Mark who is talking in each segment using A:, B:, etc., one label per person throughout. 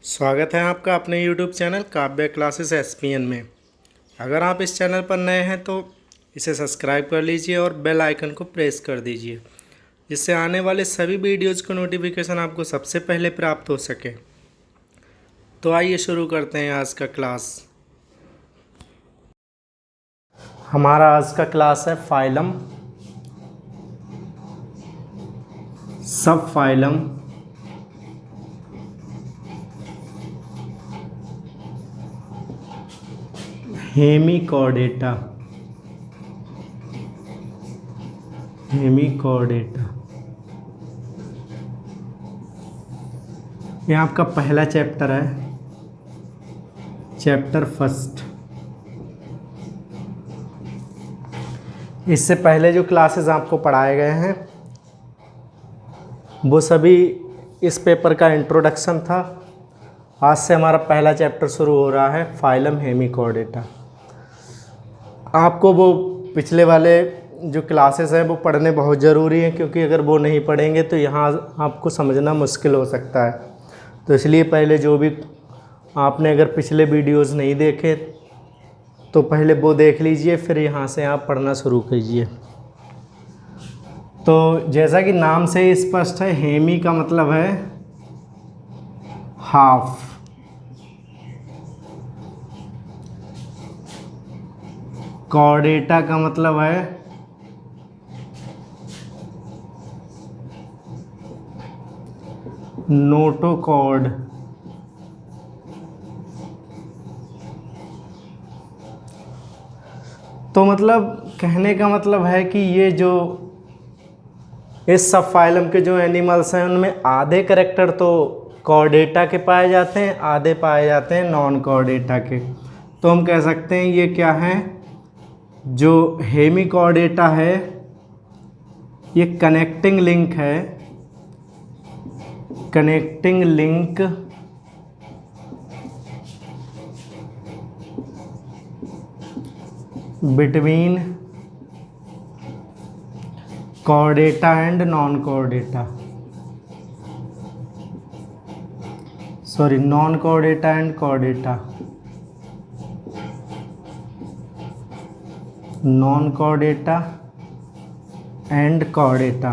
A: स्वागत है आपका अपने YouTube चैनल काव्य क्लासेस SPN में। अगर आप इस चैनल पर नए हैं तो इसे सब्सक्राइब कर लीजिए और बेल आइकन को प्रेस कर दीजिए, जिससे आने वाले सभी वीडियोज़ का नोटिफिकेशन आपको सबसे पहले प्राप्त हो सके। तो आइए शुरू करते हैं आज का क्लास। हमारा आज का क्लास है फाइलम, सब फाइलम, हेमिकॉर्डेटा। ये आपका पहला चैप्टर है, चैप्टर फर्स्ट। इससे पहले जो क्लासेस आपको पढ़ाए गए हैं वो सभी इस पेपर का इंट्रोडक्शन था। आज से हमारा पहला चैप्टर शुरू हो रहा है, फाइलम हेमिकॉर्डेटा। आपको वो पिछले वाले जो क्लासेस हैं वो पढ़ने बहुत ज़रूरी हैं, क्योंकि अगर वो नहीं पढ़ेंगे तो यहाँ आपको समझना मुश्किल हो सकता है। तो इसलिए पहले जो भी आपने अगर पिछले वीडियोस नहीं देखे तो पहले वो देख लीजिए, फिर यहाँ से आप पढ़ना शुरू कीजिए। तो जैसा कि नाम से ही स्पष्ट है, हेमी का मतलब है हाफ, कॉर्डेटा का मतलब है नोटोकॉर्ड। तो मतलब कहने का मतलब है कि ये जो इस सब फाइलम के जो एनिमल्स हैं उनमें आधे कैरेक्टर तो कॉर्डेटा के पाए जाते हैं, आधे पाए जाते हैं नॉन कॉर्डेटा के। तो हम कह सकते हैं ये क्या है, जो हेमिकॉर्डेटा है ये कनेक्टिंग लिंक है, connecting link between Chordata and non Chordata, sorry non Chordata and Chordata, non Chordata and Chordata.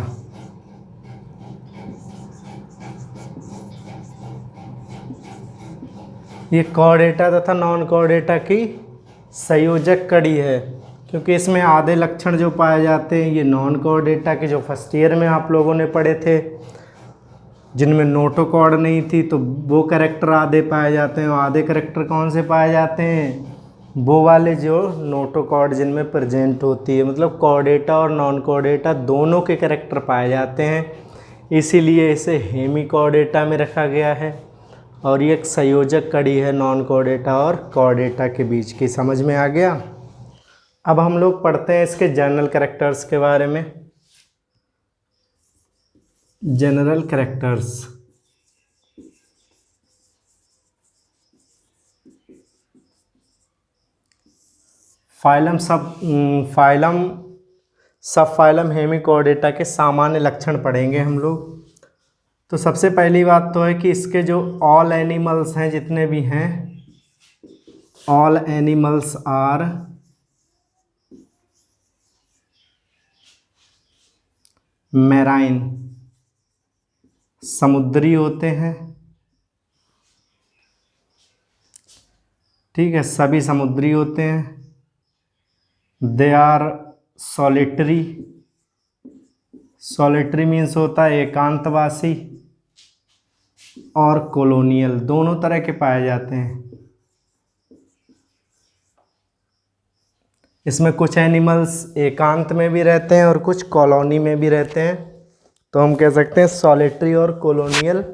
A: ये कॉर्डेटा तथा नॉन कॉर्डेटा की संयोजक कड़ी है, क्योंकि इसमें आधे लक्षण जो पाए जाते हैं ये नॉन कॉर्डेटा के, जो फर्स्ट ईयर में आप लोगों ने पढ़े थे, जिनमें नोटोकॉर्ड नहीं थी, तो वो कैरेक्टर आधे पाए जाते हैं। और आधे कैरेक्टर कौन से पाए जाते हैं, वो वाले जो नोटोकॉर्ड जिनमें प्रेजेंट होती है। मतलब कॉर्डेटा और नॉन कॉर्डेटा दोनों के कैरेक्टर पाए जाते हैं, इसीलिए इसे हेमिकॉर्डेटा में रखा गया है। और ये एक संयोजक कड़ी है नॉन कॉर्डेटा और कॉर्डेटा के बीच की। समझ में आ गया। अब हम लोग पढ़ते हैं इसके जनरल कैरेक्टर्स के बारे में। जनरल कैरेक्टर्स, फाइलम सब फाइलम हेमिकॉर्डेटा के सामान्य लक्षण पढ़ेंगे हम लोग। तो सबसे पहली बात तो है कि इसके जो ऑल एनिमल्स हैं, जितने भी हैं, ऑल एनिमल्स आर मैराइन, समुद्री होते हैं। ठीक है, सभी समुद्री होते हैं। They are solitary, solitary means होता है एकांतवासी, और कॉलोनियल, दोनों तरह के पाए जाते हैं। इसमें कुछ एनिमल्स एकांत में भी रहते हैं और कुछ कॉलोनी में भी रहते हैं। तो हम कह सकते हैं सॉलिटरी और कॉलोनियल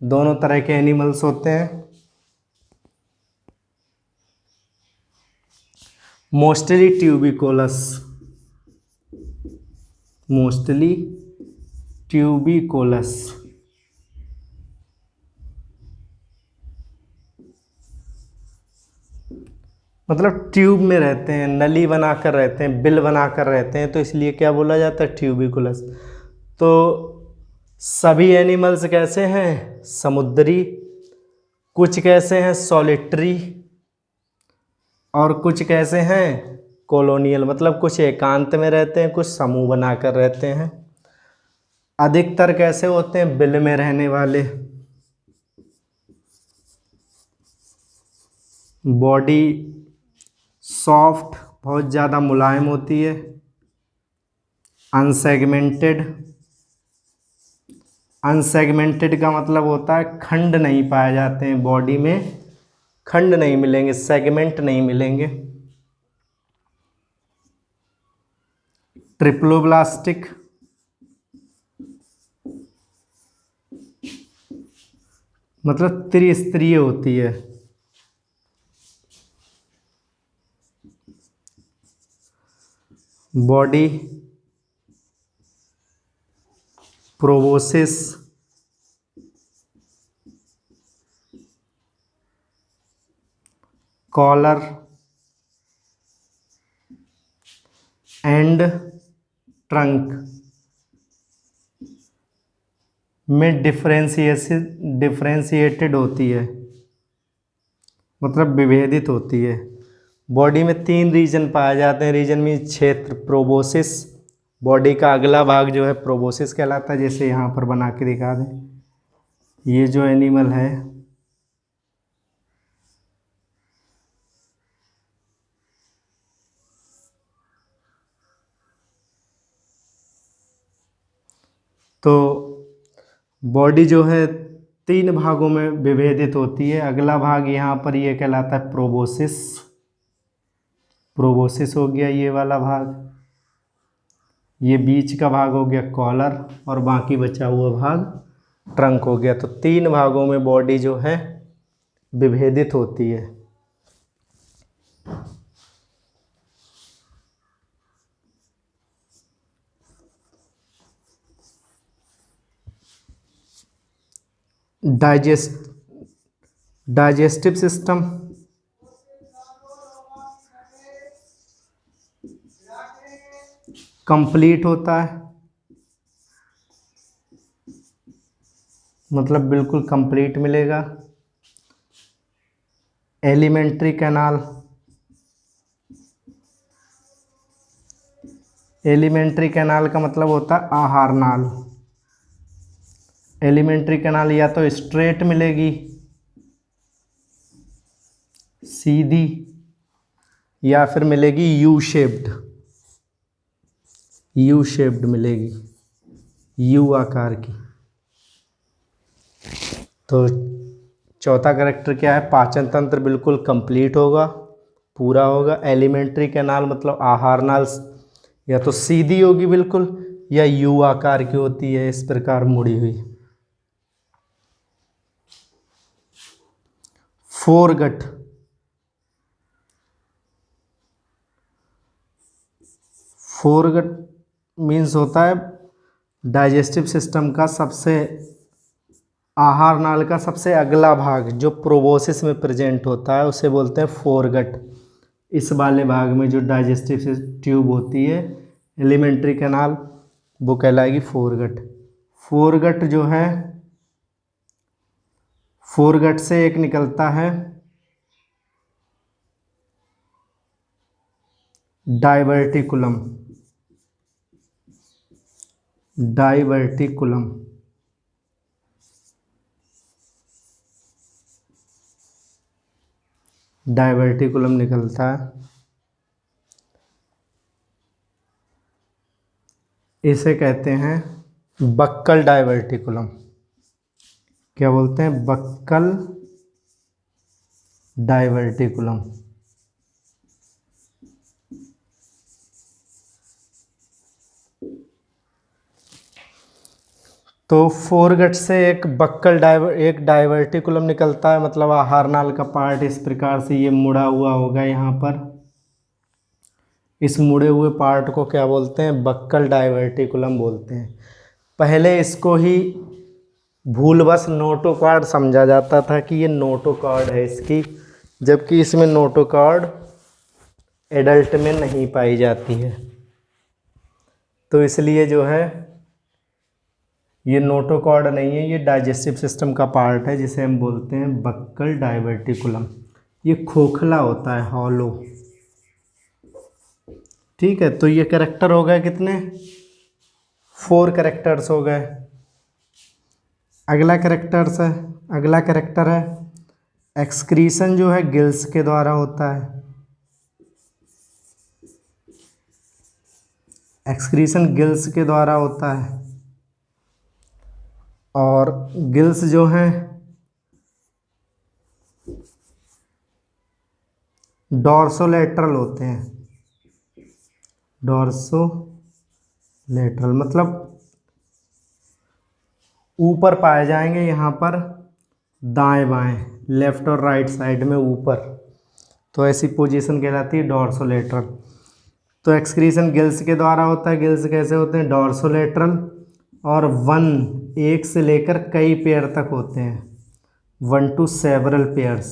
A: दोनों तरह के एनिमल्स होते हैं। मोस्टली ट्यूबिकोलस, मोस्टली ट्यूबिकोलस, मतलब ट्यूब में रहते हैं, नली बनाकर रहते हैं, बिल बनाकर रहते हैं, तो इसलिए क्या बोला जाता है, ट्यूबिकुलस। तो सभी एनिमल्स कैसे हैं, समुद्री, कुछ कैसे हैं सॉलिटरी और कुछ कैसे हैं कॉलोनियल, मतलब कुछ एकांत में रहते हैं, कुछ समूह बनाकर रहते हैं। अधिकतर कैसे होते हैं, बिल में रहने वाले। बॉडी सॉफ्ट, बहुत ज़्यादा मुलायम होती है। अनसेगमेंटेड, अनसेगमेंटेड का मतलब होता है खंड नहीं पाए जाते हैं बॉडी में, खंड नहीं मिलेंगे, सेगमेंट नहीं मिलेंगे। ट्रिप्लोब्लास्टिक, मतलब त्रिस्तरीय होती है। Body proboscis, collar and trunk में डिफरेंशिएटेड होती है, मतलब विभेदित होती है। बॉडी में 3 रीजन पाए जाते हैं। रीजन में क्षेत्र, प्रोबोसिस, बॉडी का अगला भाग जो है प्रोबोसिस कहलाता है, जैसे यहाँ पर बना के दिखा दें। ये जो एनिमल है तो बॉडी जो है 3 भागों में विभेदित होती है। अगला भाग यहाँ पर ये कहलाता है प्रोबोसिस। प्रोबोसिस हो गया ये वाला भाग। ये बीच का भाग हो गया कॉलर और बाकी बचा हुआ भाग ट्रंक हो गया। तो 3 भागों में बॉडी जो है विभेदित होती है। डाइजेस्टिव सिस्टम, कंप्लीट होता है, मतलब बिल्कुल कंप्लीट मिलेगा। एलिमेंट्री कैनाल, एलिमेंट्री कैनाल का मतलब होता है आहार नाल। एलिमेंट्री कैनाल या तो स्ट्रेट मिलेगी, सीधी, या फिर मिलेगी यू शेप्ड, यू शेप्ड मिलेगी, यू आकार की। तो चौथा कैरेक्टर क्या है, पाचन तंत्र बिल्कुल कंप्लीट होगा, पूरा होगा। एलिमेंट्री कैनाल मतलब आहार नाल या तो सीधी होगी बिल्कुल या यू आकार की होती है, इस प्रकार मुड़ी हुई। फोरगट, फोरगट मीन्स होता है डाइजेस्टिव सिस्टम का सबसे, आहार नाल का सबसे अगला भाग जो प्रोबोसिस में प्रेजेंट होता है उसे बोलते हैं फोरगट। इस वाले भाग में जो डाइजेस्टिव ट्यूब होती है एलिमेंट्री कैनाल, वो कहलाएगी फोरगट। फोरगट जो है, फोरगट से एक निकलता है डाइवर्टिकुलम, डाइवर्टिकुलम। डाइवर्टिकुलम निकलता है, इसे कहते हैं बक्कल डाइवर्टिकुलम। क्या बोलते हैं, बक्कल डाइवर्टिकुलम। तो फोरगट से एक एक डाइवर्टिकुलम निकलता है, मतलब आहार नाल का पार्ट इस प्रकार से ये मुड़ा हुआ होगा यहाँ पर। इस मुड़े हुए पार्ट को क्या बोलते हैं, बक्कल डाइवर्टिकुलम बोलते हैं। पहले इसको ही भूलवश नोटोकॉर्ड समझा जाता था कि ये नोटोकॉर्ड है इसकी, जबकि इसमें नोटोकॉर्ड एडल्ट में नहीं पाई जाती है। तो इसलिए जो है ये नोटोकॉर्ड नहीं है, ये डाइजेस्टिव सिस्टम का पार्ट है जिसे हम बोलते हैं बक्कल डाइवर्टिकुलम। ये खोखला होता है, हॉलो। ठीक है, तो ये कैरेक्टर हो गए कितने, 4 कैरेक्टर्स हो गए। अगला कैरेक्टर है एक्सक्रीशन, जो है गिल्स के द्वारा होता है। एक्सक्रीशन गिल्स के द्वारा होता है, और गिल्स जो हैं डॉर्सोलेटरल होते हैं। डॉर्सोलेटरल मतलब ऊपर पाए जाएंगे, यहाँ पर दाएं बाएं, लेफ्ट और राइट साइड में ऊपर, तो ऐसी पोजीशन कहलाती है डॉर्सोलेटरल। तो एक्सक्रीशन गिल्स के द्वारा होता है। गिल्स कैसे होते हैं, डॉर्सोलेटरल, और 1 से लेकर कई पेयर तक होते हैं, 1 to several पेयर्स।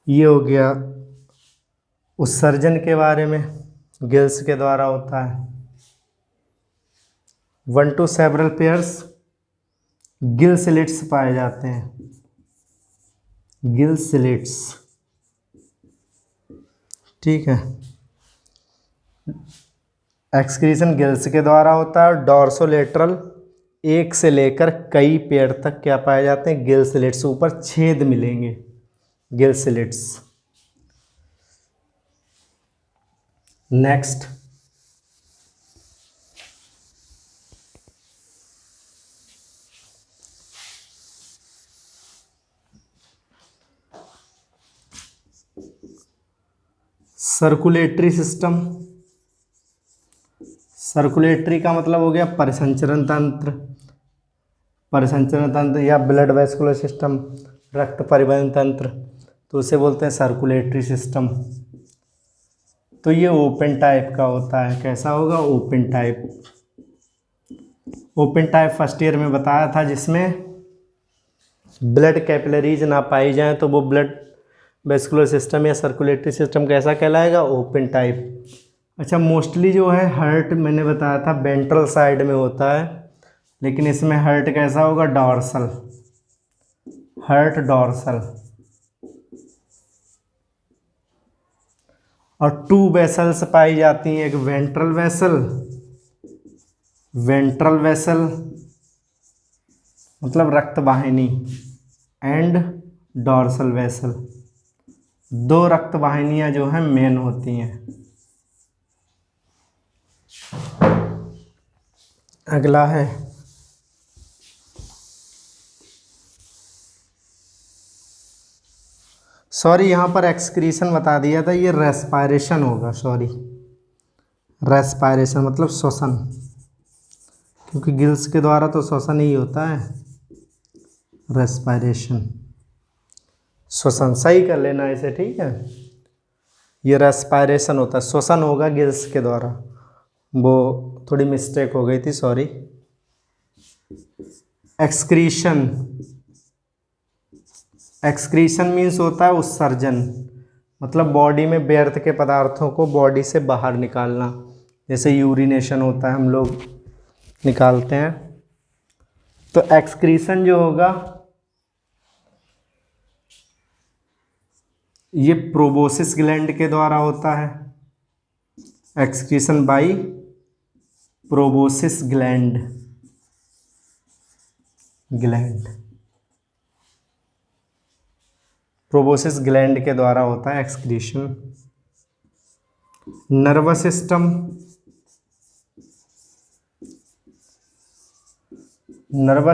A: ये हो गया उत्सर्जन के बारे में, गिल्स के द्वारा होता है। 1 to several pairs gill slits पाए जाते हैं, गिल स्लिट्स। ठीक है, एक्सक्रीशन गिल्स के द्वारा होता है। डॉर्सोलेटरल 1 से लेकर कई पेयर तक क्या पाए जाते हैं, गिल स्लिट्स, ऊपर छेद मिलेंगे, gill slits. Next, circulatory system. Circulatory का मतलब हो गया परिसंचरण तंत्र या ब्लड वेस्कुलर सिस्टम, रक्त परिवहन तंत्र, तो उसे बोलते हैं सर्कुलेटरी सिस्टम। तो ये ओपन टाइप का होता है। कैसा होगा, open type. Open type first year में बताया था, जिसमें ब्लड कैपिलरीज ना पाई जाएं तो वो ब्लड वेस्कुलर सिस्टम या सर्कुलेटरी सिस्टम कैसा कहलाएगा, ओपन टाइप। अच्छा, मोस्टली जो है हार्ट मैंने बताया था वेंट्रल साइड में होता है, लेकिन इसमें हार्ट कैसा होगा, डॉर्सल, हार्ट डॉर्सल। और 2 वेसल्स पाई जाती हैं, एक वेंट्रल वेसल मतलब रक्त वाहिनी, एंड डॉर्सल वेसल। 2 रक्त वाहिनियां जो हैं मेन होती हैं। अगला है सॉरी, यहाँ पर एक्सक्रीशन बता दिया था, ये रेस्पायरेशन होगा, सॉरी, रेस्पायरेशन मतलब श्वसन, क्योंकि गिल्स के द्वारा तो श्वसन ही होता है। रेस्पायरेशन, श्वसन, सही कर लेना इसे, ठीक है। ये रेस्पायरेशन होता है, श्वसन होगा गिल्स के द्वारा, वो थोड़ी मिस्टेक हो गई थी, सॉरी। एक्सक्रीशन मीन्स होता है उत्सर्जन, मतलब बॉडी में व्यर्थ के पदार्थों को बॉडी से बाहर निकालना, जैसे यूरिनेशन होता है, हम लोग निकालते हैं। तो एक्सक्रीशन जो होगा ये प्रोबोसिस ग्लैंड के द्वारा होता है। Excretion by proboscis gland, proboscis gland के द्वारा होता है एक्सक्रीशन। नर्वस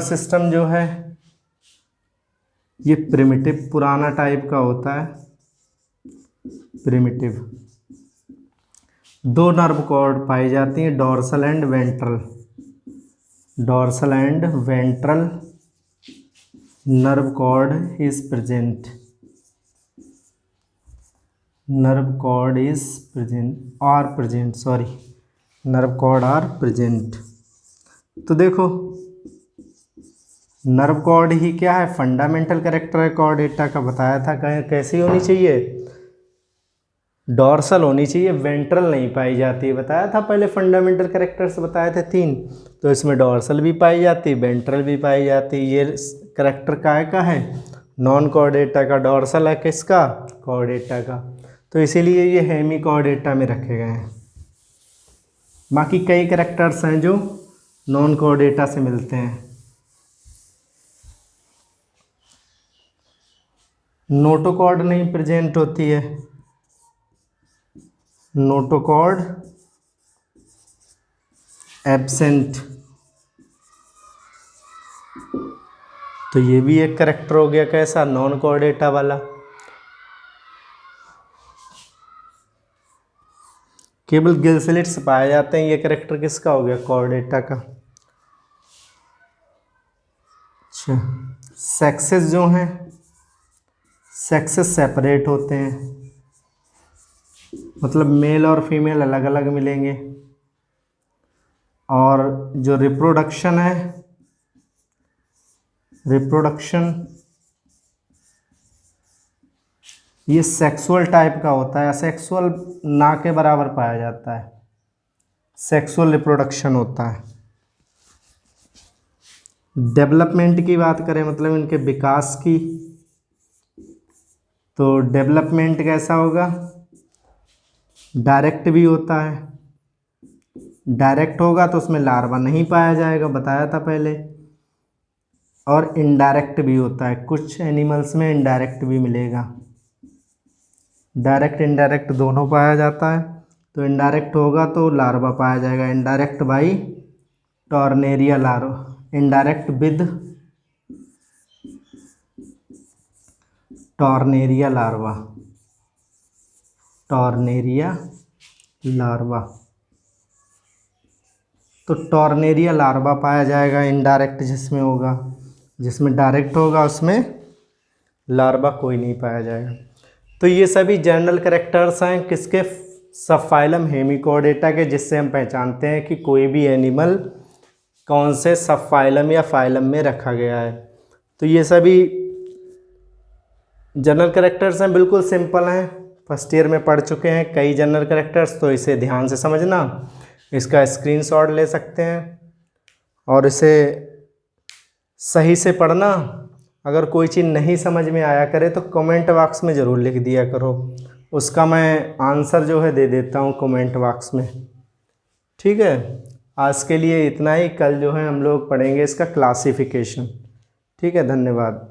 A: सिस्टम जो है ये प्रिमिटिव, पुराना टाइप का होता है, प्रिमिटिव। 2 नर्व कॉर्ड पाई जाती हैं, dorsal and ventral. Nerve cord is present, nerve cord are present. तो देखो, नर्व कॉर्ड ही क्या है, फंडामेंटल कैरेक्टर है कॉर्डेटा का, बताया था कैसी होनी चाहिए, डॉर्सल होनी चाहिए, वेंट्रल नहीं पाई जाती। बताया था पहले फंडामेंटल कैरेक्टर्स बताए थे 3, तो इसमें डॉर्सल भी पाई जाती, वेंट्रल भी पाई जाती। ये कैरेक्टर का है नॉन कॉर्डेटा का, डॉर्सल है किसका, कॉर्डेटा का, तो इसीलिए ये हेमी कॉर्डेटा में रखे गए हैं। बाकी कई कैरेक्टर्स हैं जो नॉन कॉर्डेटा से मिलते हैं। नोटोकॉर्ड नहीं प्रेजेंट होती है, नोटोकॉर्ड एब्सेंट, तो ये भी एक कैरेक्टर हो गया कैसा, नॉन कॉर्डेटा वाला। केवल गिलस्लेट्स पाए जाते हैं, ये कैरेक्टर किसका हो गया, कॉर्डेटा का। अच्छा, सेक्सेस जो हैं, सेक्सेस सेपरेट होते हैं, मतलब मेल और फीमेल अलग अलग मिलेंगे। और जो रिप्रोडक्शन है, रिप्रोडक्शन ये सेक्सुअल टाइप का होता है, असेक्सुअल ना के बराबर पाया जाता है, सेक्सुअल रिप्रोडक्शन होता है। डेवलपमेंट की बात करें, मतलब इनके विकास की, तो डेवलपमेंट कैसा होगा, डायरेक्ट भी होता है। डायरेक्ट होगा तो उसमें लार्वा नहीं पाया जाएगा, बताया था पहले। और इनडायरेक्ट भी होता है, कुछ एनिमल्स में इनडायरेक्ट भी मिलेगा, डायरेक्ट इनडायरेक्ट दोनों पाया जाता है। तो इनडायरेक्ट होगा तो लार्वा पाया जाएगा, indirect by tornaria larva, indirect with tornaria larva, tornaria larva, तो टॉर्नेरिया लार्वा पाया जाएगा इनडायरेक्ट जिसमें होगा। जिसमें डायरेक्ट होगा उसमें लार्वा कोई नहीं पाया जाएगा। तो ये सभी जनरल कैरेक्टर्स हैं किसके, सबफाइलम हेमिकॉर्डेटा के, जिससे हम पहचानते हैं कि कोई भी एनिमल कौन से सबफाइलम या फाइलम में रखा गया है। तो ये सभी जनरल कैरेक्टर्स हैं, बिल्कुल सिंपल हैं, फर्स्ट ईयर में पढ़ चुके हैं कई जनरल कैरेक्टर्स, तो इसे ध्यान से समझना, इसका स्क्रीनशॉट ले सकते हैं और इसे सही से पढ़ना। अगर कोई चीज़ नहीं समझ में आया करे तो कमेंट बॉक्स में ज़रूर लिख दिया करो, उसका मैं आंसर जो है दे देता हूँ कमेंट बॉक्स में। ठीक है, आज के लिए इतना ही, कल जो है हम लोग पढ़ेंगे इसका क्लासिफिकेशन। ठीक है, धन्यवाद।